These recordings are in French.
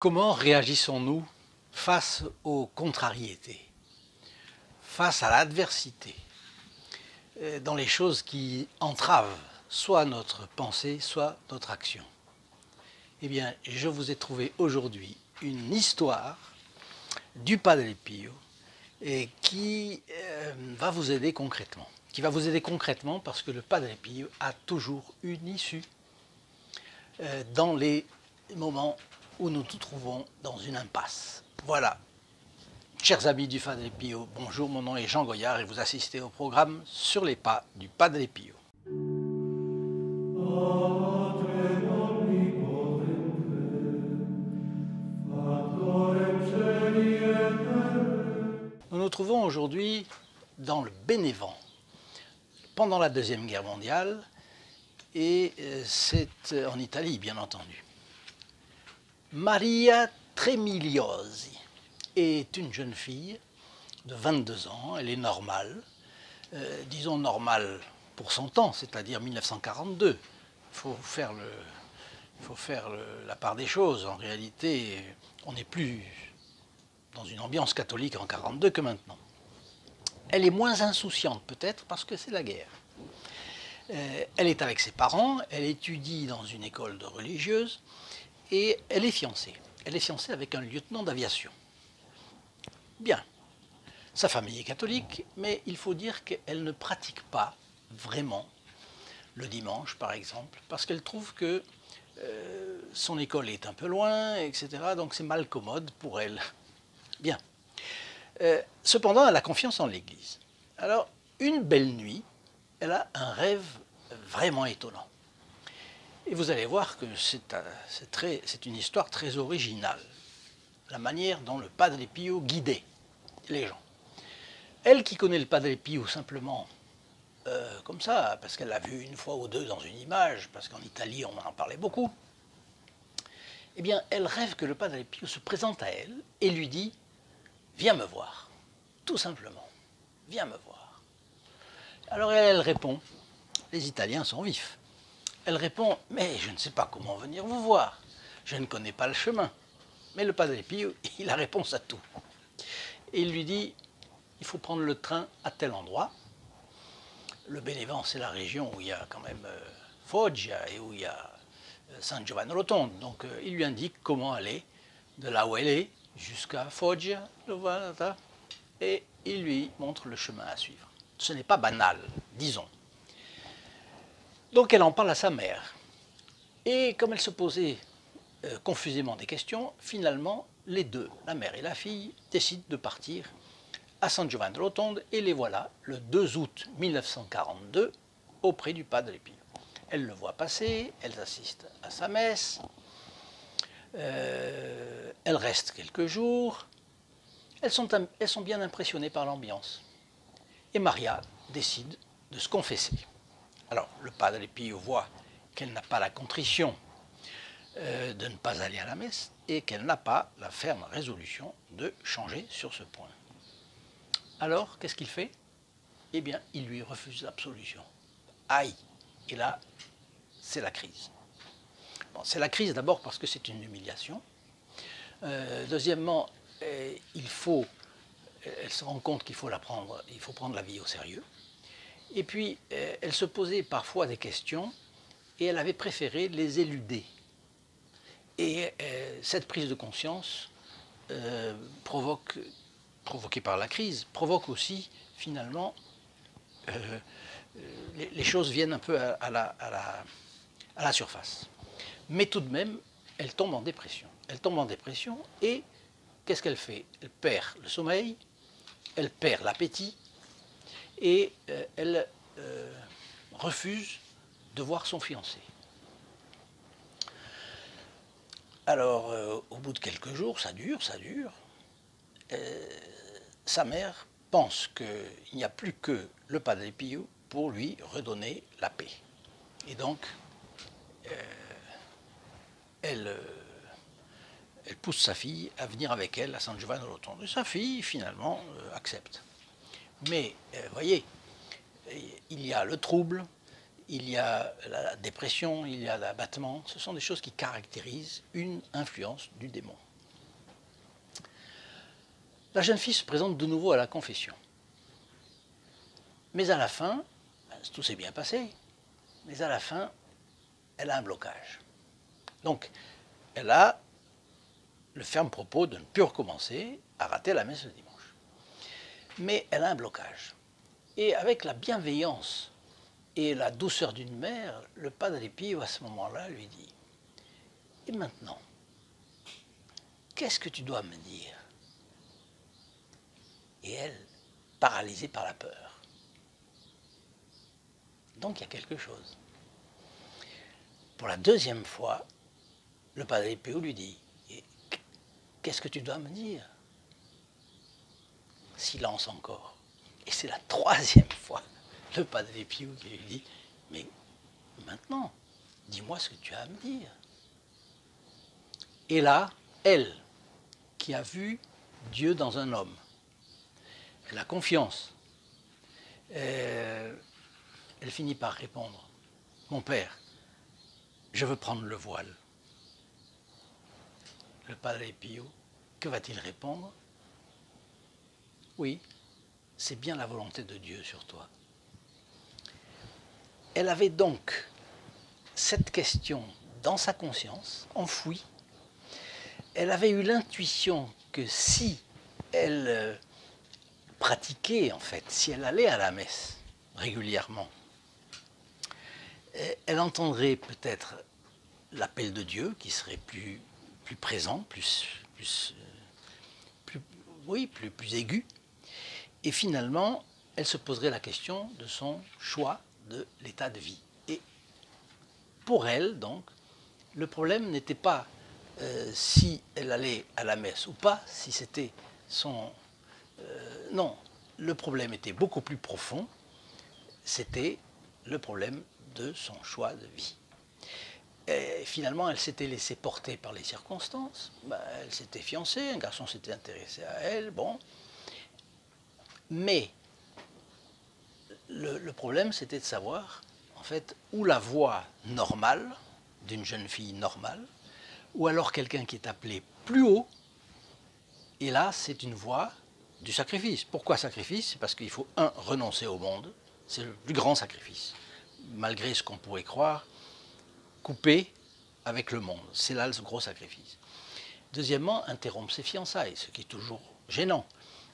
Comment réagissons-nous face aux contrariétés, face à l'adversité, dans les choses qui entravent soit notre pensée, soit notre action? Eh bien, je vous ai trouvé aujourd'hui une histoire du Padre Pio et qui va vous aider concrètement. Qui va vous aider concrètement parce que le Padre Pio a toujours une issue dans les moments où nous nous trouvons dans une impasse. Voilà. Chers amis du Padre Pio, bonjour, mon nom est Jean Goyard et vous assistez au programme Sur les pas du Padre Pio. Nous nous trouvons aujourd'hui dans le Bénévent, pendant la Deuxième Guerre mondiale, et c'est en Italie, bien entendu. Maria Tremigliosi est une jeune fille de 22 ans, elle est normale, disons normale pour son temps, c'est-à-dire 1942. Il faut faire la part des choses. En réalité, on n'est plus dans une ambiance catholique en 1942 que maintenant. Elle est moins insouciante peut-être parce que c'est la guerre. Elle est avec ses parents, elle étudie dans une école de religieuse et elle est fiancée. Elle est fiancée avec un lieutenant d'aviation. Bien. Sa famille est catholique, mais il faut dire qu'elle ne pratique pas vraiment le dimanche, par exemple, parce qu'elle trouve que son école est un peu loin, etc. Donc c'est mal commode pour elle. Bien. Cependant, elle a confiance en l'Église. Alors, une belle nuit, elle a un rêve vraiment étonnant. Et vous allez voir que c'est une histoire très originale. La manière dont le Padre Pio guidait les gens. Elle qui connaît le Padre Pio simplement comme ça, parce qu'elle l'a vu une fois ou deux dans une image, parce qu'en Italie on en parlait beaucoup, eh bien elle rêve que le Padre Pio se présente à elle et lui dit « Viens me voir », tout simplement, « Viens me voir ». Alors elle répond, les Italiens sont vifs, elle répond « Mais je ne sais pas comment venir vous voir, je ne connais pas le chemin ». Mais le Padre Pio, il a réponse à tout. Et il lui dit « Il faut prendre le train à tel endroit ». Le Bénévent, c'est la région où il y a quand même Foggia et où il y a San Giovanni Rotondo. Donc il lui indique comment aller de là où elle est jusqu'à Foggia, et il lui montre le chemin à suivre. Ce n'est pas banal, disons. Donc elle en parle à sa mère. Et comme elle se posait confusément des questions, finalement, les deux, la mère et la fille, décident de partir à San Giovanni Rotondo et les voilà le 2 août 1942 auprès du Padre Pio. Elles le voient passer, elles assistent à sa messe, elles restent quelques jours, elles sont bien impressionnées par l'ambiance. Et Maria décide de se confesser. Alors le Padre Pio voit qu'elle n'a pas la contrition de ne pas aller à la messe et qu'elle n'a pas la ferme résolution de changer sur ce point. Alors, qu'est-ce qu'il fait? Eh bien, il lui refuse l'absolution. Aïe! Et là, c'est la crise. Bon, c'est la crise d'abord parce que c'est une humiliation. Deuxièmement, elle se rend compte qu'il faut prendre la vie au sérieux. Et puis, elle se posait parfois des questions et elle avait préféré les éluder. Et cette prise de conscience provoquée par la crise, provoque aussi, finalement, les choses viennent un peu à la surface. Mais tout de même, elle tombe en dépression. Elle tombe en dépression et qu'est-ce qu'elle fait? Elle perd le sommeil, elle perd l'appétit et elle refuse de voir son fiancé. Alors, au bout de quelques jours, ça dure, sa mère pense qu'il n'y a plus que le Padre Pio pour lui redonner la paix. Et donc, elle pousse sa fille à venir avec elle à San Giovanni Rotondo. Et sa fille, finalement, accepte. Mais, voyez, il y a le trouble, il y a la dépression, il y a l'abattement. Ce sont des choses qui caractérisent une influence du démon. La jeune fille se présente de nouveau à la confession. Mais à la fin, tout s'est bien passé, mais à la fin, elle a un blocage. Donc, elle a le ferme propos de ne plus recommencer à rater la messe le dimanche. Mais elle a un blocage. Et avec la bienveillance et la douceur d'une mère, le Padre Pio, à ce moment-là, lui dit « Et maintenant, qu'est-ce que tu dois me dire ?» Et elle, paralysée par la peur. Donc il y a quelque chose. Pour la deuxième fois, le Padre Pio lui dit « Qu'est-ce que tu dois me dire ?» Silence encore. Et c'est la troisième fois, le Padre Pio qui lui dit « Mais maintenant, dis-moi ce que tu as à me dire. » Et là, elle, qui a vu Dieu dans un homme, elle a confiance. Elle finit par répondre « Mon père, je veux prendre le voile. » Le Padre Pio, que va-t-il répondre? Oui, c'est bien la volonté de Dieu sur toi. Elle avait donc cette question dans sa conscience, enfouie. Elle avait eu l'intuition que si elle pratiquait, en fait, si elle allait à la messe régulièrement, elle entendrait peut-être l'appel de Dieu qui serait plus présent, plus aigu. Et finalement, elle se poserait la question de son choix de l'état de vie. Et pour elle, donc, le problème n'était pas si elle allait à la messe ou pas, si c'était son... non, le problème était beaucoup plus profond, c'était le problème de son choix de vie. Et finalement, elle s'était laissée porter par les circonstances. Elle s'était fiancée, un garçon s'était intéressé à elle, bon. Mais le problème, c'était de savoir, en fait, où la voie normale d'une jeune fille normale, ou alors quelqu'un qui est appelé plus haut, et là, c'est une voie du sacrifice. Pourquoi sacrifice? C'est parce qu'il faut, renoncer au monde, c'est le plus grand sacrifice. Malgré ce qu'on pourrait croire, couper avec le monde, c'est là le gros sacrifice. Deuxièmement, interrompre ses fiançailles, ce qui est toujours gênant.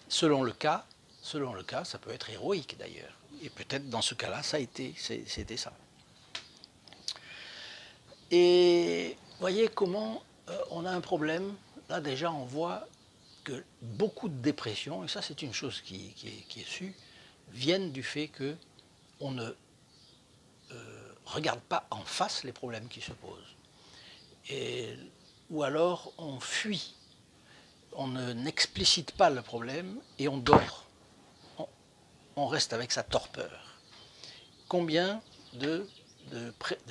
Selon le cas, ça peut être héroïque d'ailleurs. Et peut-être dans ce cas-là, c'était ça. Et voyez comment on a un problème. Là déjà, on voit que beaucoup de dépressions, et ça c'est une chose qui est sue, viennent du fait qu'on ne regarde pas en face les problèmes qui se posent. Ou alors on fuit, on n'explicite pas le problème et on dort. On reste avec sa torpeur. Combien de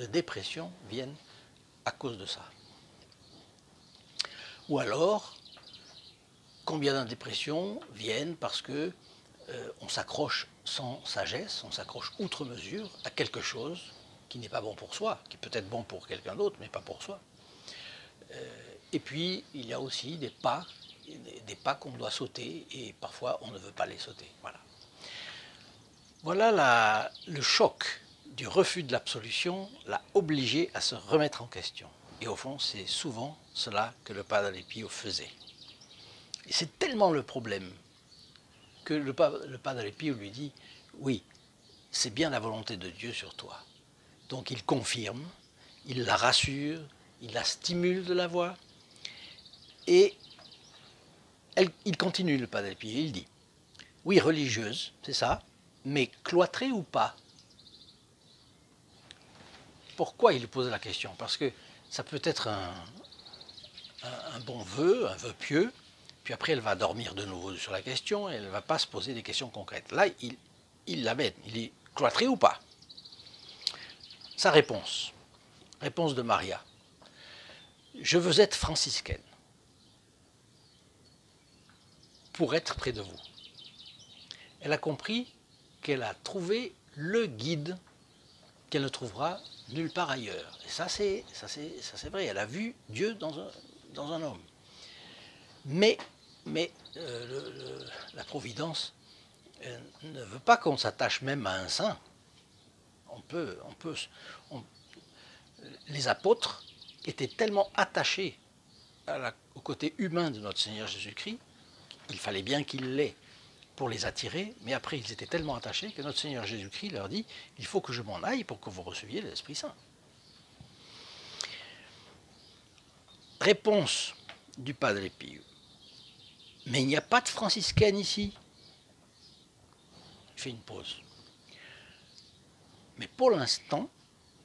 dépressions viennent à cause de ça? Ou alors, combien de dépressions viennent parce que on s'accroche sans sagesse, on s'accroche outre mesure à quelque chose qui n'est pas bon pour soi, qui peut être bon pour quelqu'un d'autre, mais pas pour soi. Et puis, il y a aussi des pas qu'on doit sauter, et parfois on ne veut pas les sauter. Voilà. Voilà le choc du refus de l'absolution l'a obligé à se remettre en question. Et au fond, c'est souvent cela que le Padre Pio faisait. Et c'est tellement le problème que le Padre Pio lui dit « Oui, c'est bien la volonté de Dieu sur toi. » Donc il confirme, il la rassure, il la stimule de la voix. Et il continue, le Padre Pio, il dit « Oui, religieuse, c'est ça, mais cloîtrée ou pas ?» Pourquoi il lui pose la question? Parce que ça peut être un bon vœu, un vœu pieux, puis après elle va dormir de nouveau sur la question et elle ne va pas se poser des questions concrètes. Là, il l'amène, il est cloîtré ou pas? Sa réponse de Maria, je veux être franciscaine pour être près de vous. Elle a compris qu'elle a trouvé le guide qu'elle ne trouvera nulle part ailleurs. Et ça c'est vrai, elle a vu Dieu dans un homme. Mais Mais la Providence ne veut pas qu'on s'attache même à un saint. On- les apôtres étaient tellement attachés au côté humain de notre Seigneur Jésus-Christ, il fallait bien qu'il l'ait pour les attirer, mais après ils étaient tellement attachés que notre Seigneur Jésus-Christ leur dit « Il faut que je m'en aille pour que vous receviez l'Esprit Saint ». Réponse du Padre Pio. Mais il n'y a pas de franciscaine ici. Je fais une pause. Mais pour l'instant,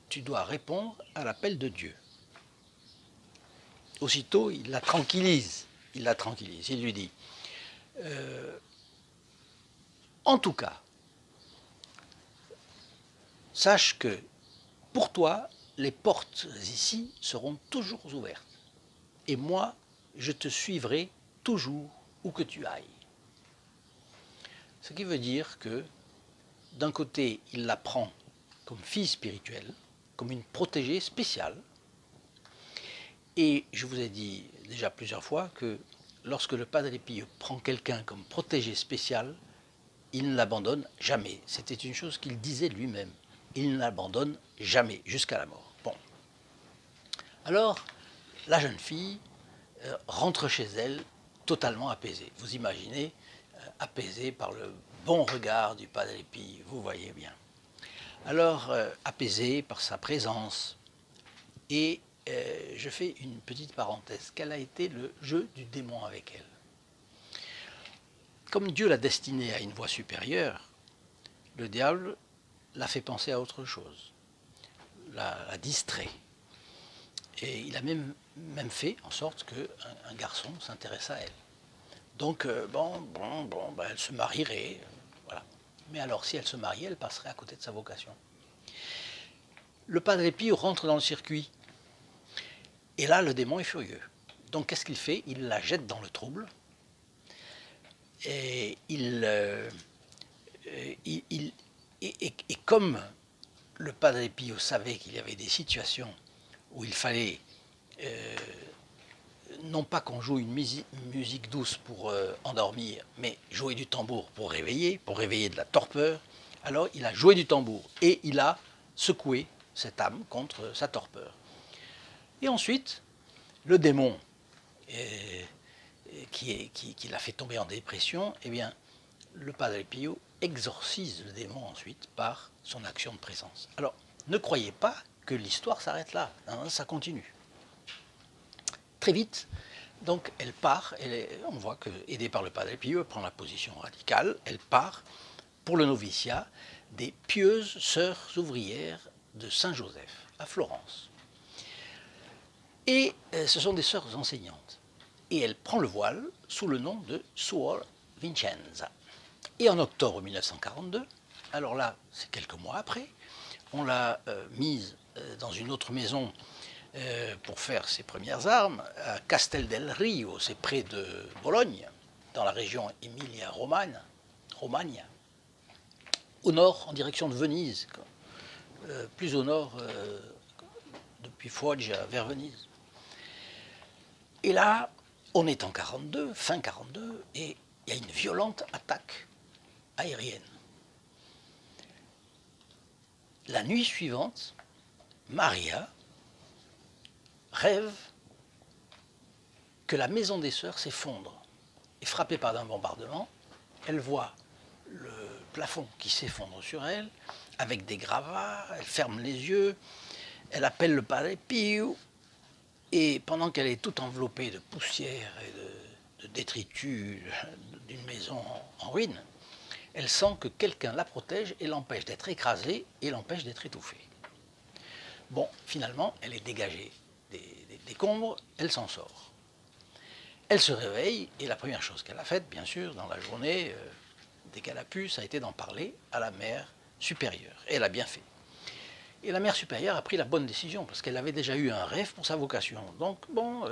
tu dois répondre à l'appel de Dieu. Aussitôt, il la tranquillise. Il lui dit en tout cas, sache que pour toi, les portes ici seront toujours ouvertes. Et moi, je te suivrai toujours où que tu ailles. Ce qui veut dire que, d'un côté, il la prend comme fille spirituelle, comme une protégée spéciale. Et je vous ai dit déjà plusieurs fois que lorsque le Padre Pio prend quelqu'un comme protégé spécial, il ne l'abandonne jamais. C'était une chose qu'il disait lui-même. Il ne l'abandonne jamais, jusqu'à la mort. Bon. Alors, la jeune fille rentre chez elle totalement apaisée. Vous imaginez, apaisée par le bon regard du Padre Pio, vous voyez bien. Alors, apaisée par sa présence. Et je fais une petite parenthèse. Quel a été le jeu du démon avec elle? Comme Dieu l'a destinée à une voie supérieure, le diable l'a fait penser à autre chose, l'a distrait. Et il a même fait en sorte qu'un garçon s'intéresse à elle. Donc, elle se marierait, voilà. Mais alors, si elle se mariait, elle passerait à côté de sa vocation. Le Padre Pio rentre dans le circuit. Et là, le démon est furieux. Donc, qu'est-ce qu'il fait? Il la jette dans le trouble. Et comme le Padre Pio savait qu'il y avait des situations où il fallait non pas qu'on joue une musique douce pour endormir, mais jouer du tambour pour réveiller de la torpeur, alors il a joué du tambour et il a secoué cette âme contre sa torpeur. Et ensuite, le démon qui l'a fait tomber en dépression, eh bien, le Padre Pio exorcise le démon ensuite par son action de présence. Alors, ne croyez pas que l'histoire s'arrête là, hein, ça continue. Très vite, donc elle part, on voit que, aidée par le Padre Pio, elle prend la position radicale, elle part pour le noviciat des pieuses sœurs ouvrières de Saint-Joseph, à Florence. Et ce sont des sœurs enseignantes. Et elle prend le voile sous le nom de Suor Vincenza. Et en octobre 1942, alors là, c'est quelques mois après, on l'a mise dans une autre maison pour faire ses premières armes, à Castel del Rio, c'est près de Bologne, dans la région Emilia-Romagna, au nord, en direction de Venise, plus au nord, depuis Foggia vers Venise. Et là, on est en 42, fin 42, et il y a une violente attaque aérienne. La nuit suivante, Maria rêve que la maison des sœurs s'effondre. Et frappée par un bombardement, elle voit le plafond qui s'effondre sur elle, avec des gravats, elle ferme les yeux, elle appelle le Padre Pio, et pendant qu'elle est toute enveloppée de poussière et de détritus d'une maison en ruine, elle sent que quelqu'un la protège et l'empêche d'être écrasée et l'empêche d'être étouffée. Bon, finalement, elle est dégagée des décombres, elle s'en sort. Elle se réveille et la première chose qu'elle a faite, bien sûr, dans la journée, dès qu'elle a pu, ça a été d'en parler à la mère supérieure. Et elle a bien fait. Et la mère supérieure a pris la bonne décision parce qu'elle avait déjà eu un rêve pour sa vocation. Donc, bon,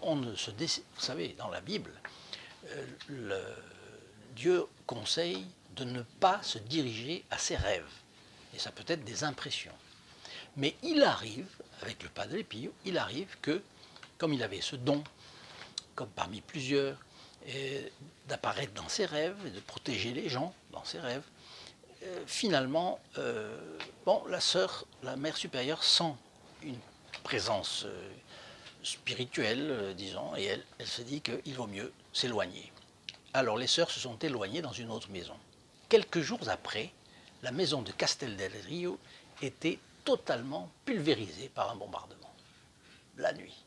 on ne se décide. Vous savez, dans la Bible, Dieu conseille de ne pas se diriger à ses rêves. Et ça peut être des impressions. Mais il arrive, avec le Padre Pio, il arrive que, comme il avait ce don, comme parmi plusieurs, d'apparaître dans ses rêves et de protéger les gens dans ses rêves. Finalement, bon, la mère supérieure sent une présence spirituelle, disons, et elle se dit qu'il vaut mieux s'éloigner. Alors les sœurs se sont éloignées dans une autre maison. Quelques jours après, la maison de Castel del Rio était totalement pulvérisée par un bombardement, la nuit.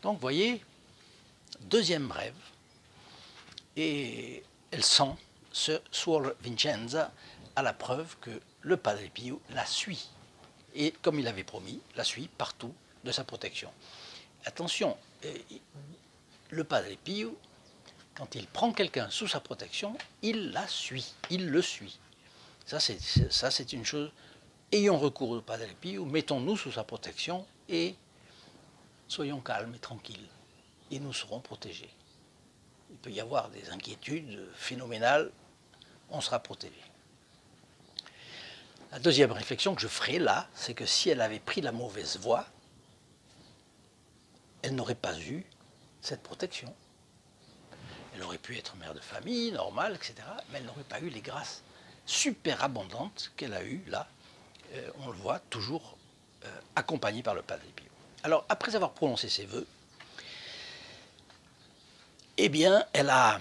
Donc vous voyez, deuxième rêve, et elle sent Suor Vincenza à la preuve que le Padre Pio la suit, et comme il avait promis, la suit partout de sa protection. Attention, le Padre Pio, quand il prend quelqu'un sous sa protection, il la suit, il le suit. Ça c'est une chose. Ayons recours au Padre Pio, mettons-nous sous sa protection et soyons calmes et tranquilles, et nous serons protégés. Il peut y avoir des inquiétudes phénoménales, on sera protégé. La deuxième réflexion que je ferai là, c'est que si elle avait pris la mauvaise voie, elle n'aurait pas eu cette protection. Elle aurait pu être mère de famille, normale, etc., mais elle n'aurait pas eu les grâces super abondantes qu'elle a eues là. On le voit toujours accompagnée par le Padre Pio. Alors, après avoir prononcé ses vœux, eh bien, elle a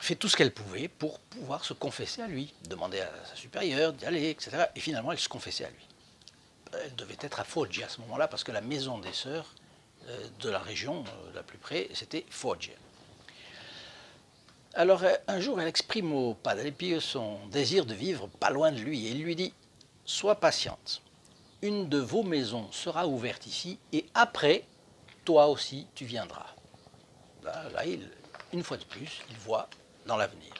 fait tout ce qu'elle pouvait pour pouvoir se confesser à lui, demander à sa supérieure d'y aller, etc. Et finalement, elle se confessait à lui. Elle devait être à Foggia à ce moment-là, parce que la maison des sœurs de la région la plus près, c'était Foggia. Alors, un jour, elle exprime au Padre Pio son désir de vivre pas loin de lui, et il lui dit « Sois patiente, une de vos maisons sera ouverte ici, et après, toi aussi, tu viendras. » Là, une fois de plus, il voit dans l'avenir.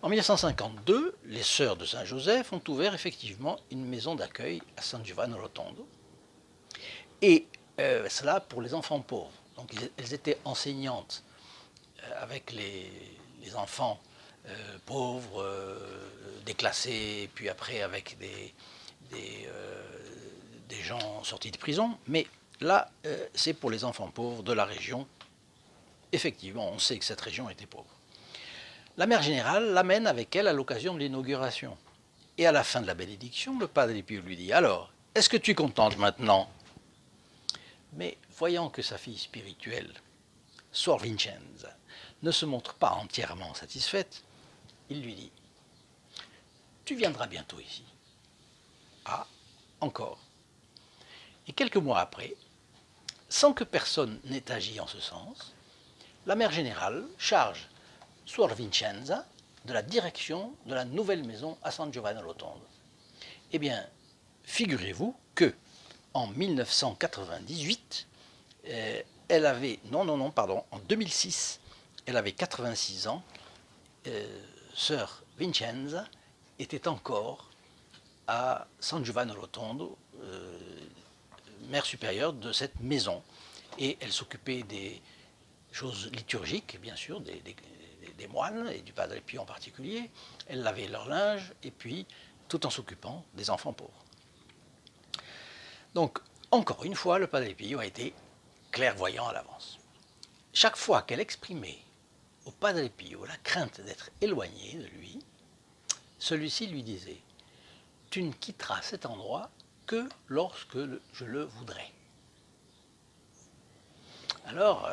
En 1952, les sœurs de Saint-Joseph ont ouvert effectivement une maison d'accueil à San Giovanni Rotondo. Et cela pour les enfants pauvres. Donc elles étaient enseignantes avec les enfants pauvres, déclassés, puis après avec des gens sortis de prison. Mais là, c'est pour les enfants pauvres de la région. Effectivement, on sait que cette région était pauvre. La mère générale l'amène avec elle à l'occasion de l'inauguration. Et à la fin de la bénédiction, le Padre Pio lui dit « Alors, est-ce que tu es contente maintenant ?» Mais voyant que sa fille spirituelle, Suor Vincenza, ne se montre pas entièrement satisfaite, il lui dit « Tu viendras bientôt ici. » Ah, encore. Et quelques mois après, sans que personne n'ait agi en ce sens, la mère générale charge Suor Vincenza de la direction de la nouvelle maison à San Giovanni Rotondo. Eh bien, figurez-vous que en 1998, elle avait, en 2006, elle avait 86 ans, sœur Vincenza était encore à San Giovanni Rotondo, mère supérieure de cette maison, et elle s'occupait des choses liturgiques, bien sûr, des moines et du Padre Pio en particulier. Elle lavait leur linge, et puis tout en s'occupant des enfants pauvres. Donc, encore une fois, le Padre Pio a été clairvoyant à l'avance. Chaque fois qu'elle exprimait au Padre Pio la crainte d'être éloignée de lui, celui-ci lui disait « Tu ne quitteras cet endroit que lorsque je le voudrai. » Alors,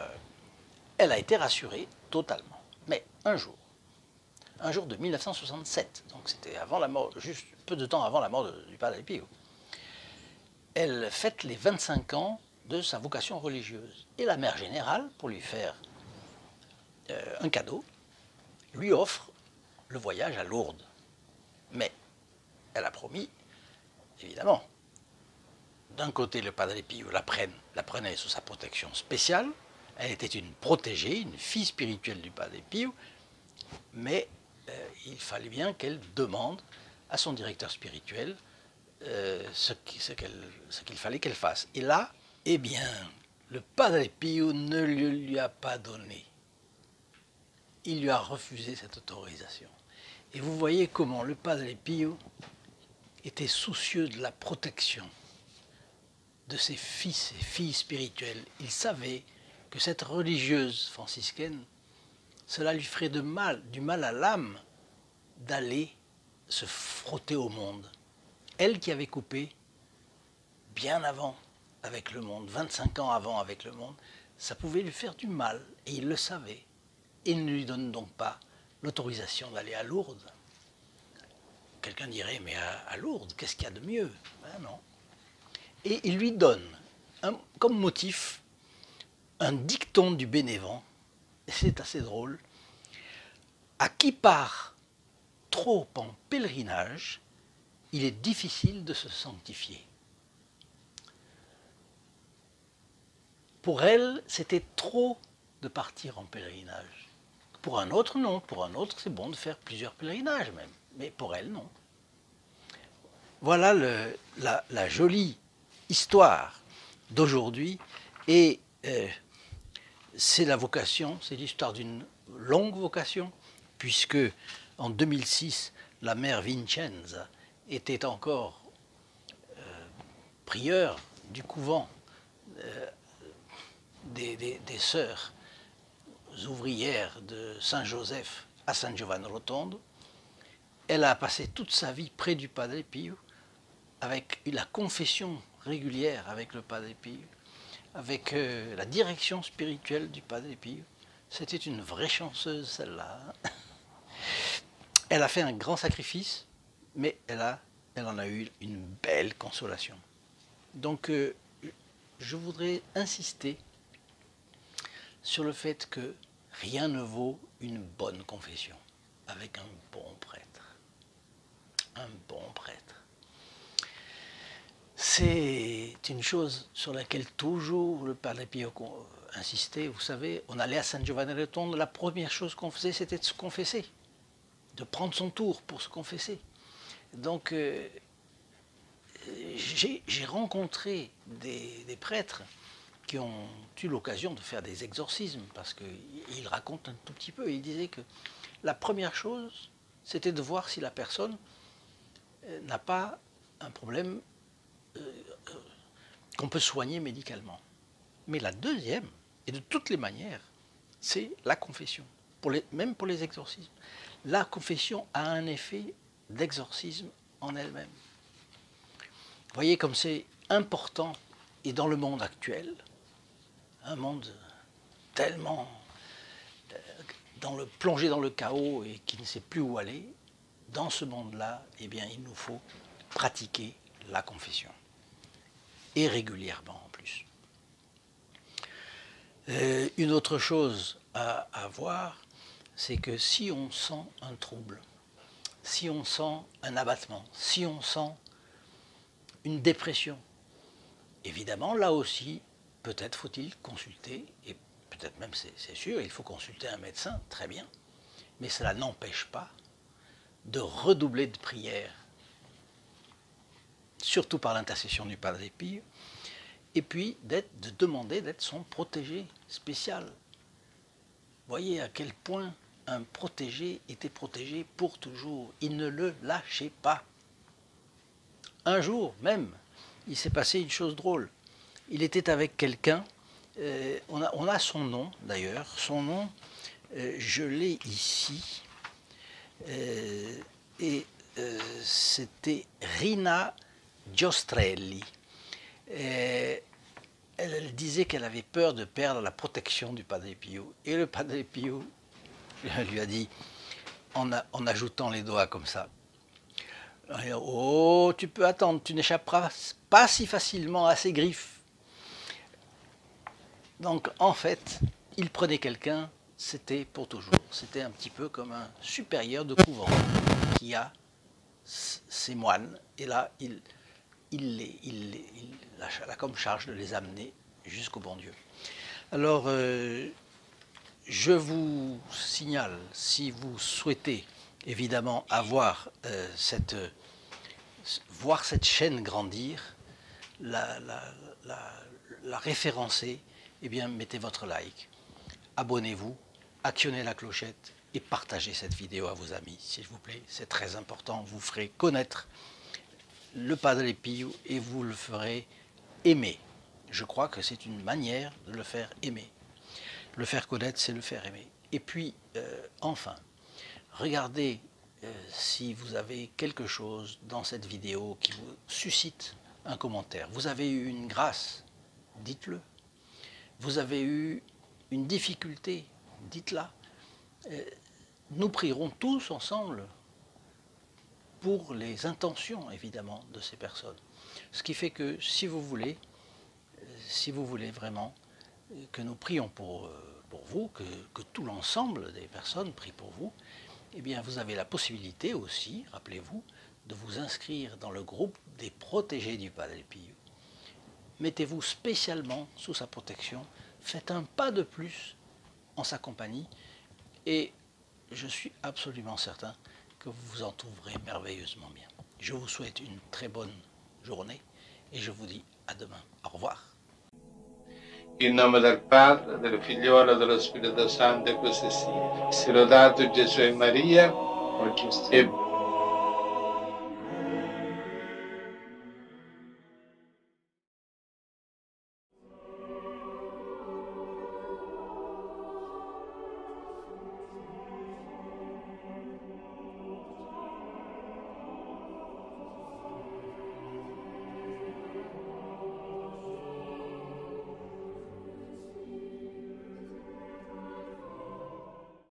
elle a été rassurée totalement. Mais un jour de 1967, donc c'était avant la mort, juste peu de temps avant la mort du Padre Pio, elle fête les 25 ans de sa vocation religieuse. Et la mère générale, pour lui faire un cadeau, lui offre le voyage à Lourdes. Mais elle a promis, évidemment, d'un côté le Padre Pio la prenait sous sa protection spéciale, elle était une protégée, une fille spirituelle du Padre Pio, mais il fallait bien qu'elle demande à son directeur spirituel ce qu'il fallait qu'elle fasse. Et là, eh bien, le Padre Pio ne lui a pas donné. Il lui a refusé cette autorisation. Et vous voyez comment le Padre Pio était soucieux de la protection de ses fils et filles spirituels. Il savait que cette religieuse franciscaine, cela lui ferait du mal à l'âme d'aller se frotter au monde. Elle qui avait coupé bien avant avec le monde, 25 ans avant avec le monde, ça pouvait lui faire du mal, et il le savait. Il ne lui donne donc pas l'autorisation d'aller à Lourdes. Quelqu'un dirait, mais à Lourdes, qu'est-ce qu'il y a de mieux? Ben non. Et il lui donne, comme motif, un dicton du Bénévent, et c'est assez drôle, à qui part trop en pèlerinage, il est difficile de se sanctifier. Pour elle, c'était trop de partir en pèlerinage. Pour un autre, non. Pour un autre, c'est bon de faire plusieurs pèlerinages même. Mais pour elle, non. Voilà la jolie histoire d'aujourd'hui. Et c'est la vocation, c'est l'histoire d'une longue vocation, puisque en 2006, la mère Vincenza était encore prieure du couvent des sœurs ouvrières de Saint-Joseph à San Giovanni Rotondo. Elle a passé toute sa vie près du Padre Pio, avec la confession régulière avec le Padre Pio, avec la direction spirituelle du Padre Pio. C'était une vraie chanceuse, celle-là. Elle a fait un grand sacrifice, mais elle en a eu une belle consolation. Donc, je voudrais insister sur le fait que rien ne vaut une bonne confession avec un bon prêtre. Un bon prêtre. C'est une chose sur laquelle toujours le Padre Pio insistait. Vous savez, on allait à San Giovanni Rotondo, la première chose qu'on faisait, c'était de se confesser, de prendre son tour pour se confesser. Donc, j'ai rencontré des prêtres qui ont eu l'occasion de faire des exorcismes, parce qu'ils racontent un tout petit peu. Ils disaient que la première chose, c'était de voir si la personne n'a pas un problème qu'on peut soigner médicalement. Mais la deuxième, et de toutes les manières, c'est la confession, même pour les exorcismes. La confession a un effet d'exorcisme en elle-même. Vous voyez comme c'est important, et dans le monde actuel, un monde tellement plongé dans le chaos et qui ne sait plus où aller, dans ce monde-là, eh bien, il nous faut pratiquer la confession. Et régulièrement en plus. Une autre chose à voir, c'est que si on sent un trouble, si on sent un abattement, si on sent une dépression, évidemment, là aussi, peut-être faut-il consulter, et peut-être même c'est sûr, il faut consulter un médecin, très bien, mais cela n'empêche pas de redoubler de prières, surtout par l'intercession du Padre Pio, et puis de demander d'être son protégé spécial. Voyez à quel point un protégé était protégé pour toujours. Il ne le lâchait pas. Un jour même, il s'est passé une chose drôle. Il était avec quelqu'un, on a son nom d'ailleurs, son nom, je l'ai ici, c'était Rina Giostrelli. Elle disait qu'elle avait peur de perdre la protection du Padre Pio. Et le Padre Pio lui a dit, en ajoutant les doigts comme ça, « Oh, tu peux attendre, tu n'échapperas pas si facilement à ses griffes. » Donc, en fait, il prenait quelqu'un, c'était pour toujours. C'était un petit peu comme un supérieur de couvent qui a ses moines. Et là, il a comme charge de les amener jusqu'au bon Dieu. Alors, je vous signale, si vous souhaitez évidemment voir cette chaîne grandir, la référencer, eh bien, mettez votre like, abonnez-vous, actionnez la clochette et partagez cette vidéo à vos amis, s'il vous plaît. C'est très important, vous ferez connaître le Padre Pio et vous le ferez aimer. Je crois que c'est une manière de le faire aimer. Le faire connaître, c'est le faire aimer. Et puis, enfin, regardez si vous avez quelque chose dans cette vidéo qui vous suscite un commentaire. Vous avez eu une grâce, dites-le. Vous avez eu une difficulté, dites-la. Nous prierons tous ensemble pour les intentions, évidemment, de ces personnes. Ce qui fait que si vous voulez vraiment que nous prions pour vous, que tout l'ensemble des personnes prient pour vous, eh bien vous avez la possibilité aussi, rappelez-vous, de vous inscrire dans le groupe des protégés du Padre Pio. Mettez-vous spécialement sous sa protection, faites un pas de plus en sa compagnie et je suis absolument certain que vous vous en trouverez merveilleusement bien. Je vous souhaite une très bonne journée et je vous dis à demain. Au revoir. In nome del Padre, del Figliolo e dello Spirito Santo, e così sia. Sia lodato Gesù e Maria, e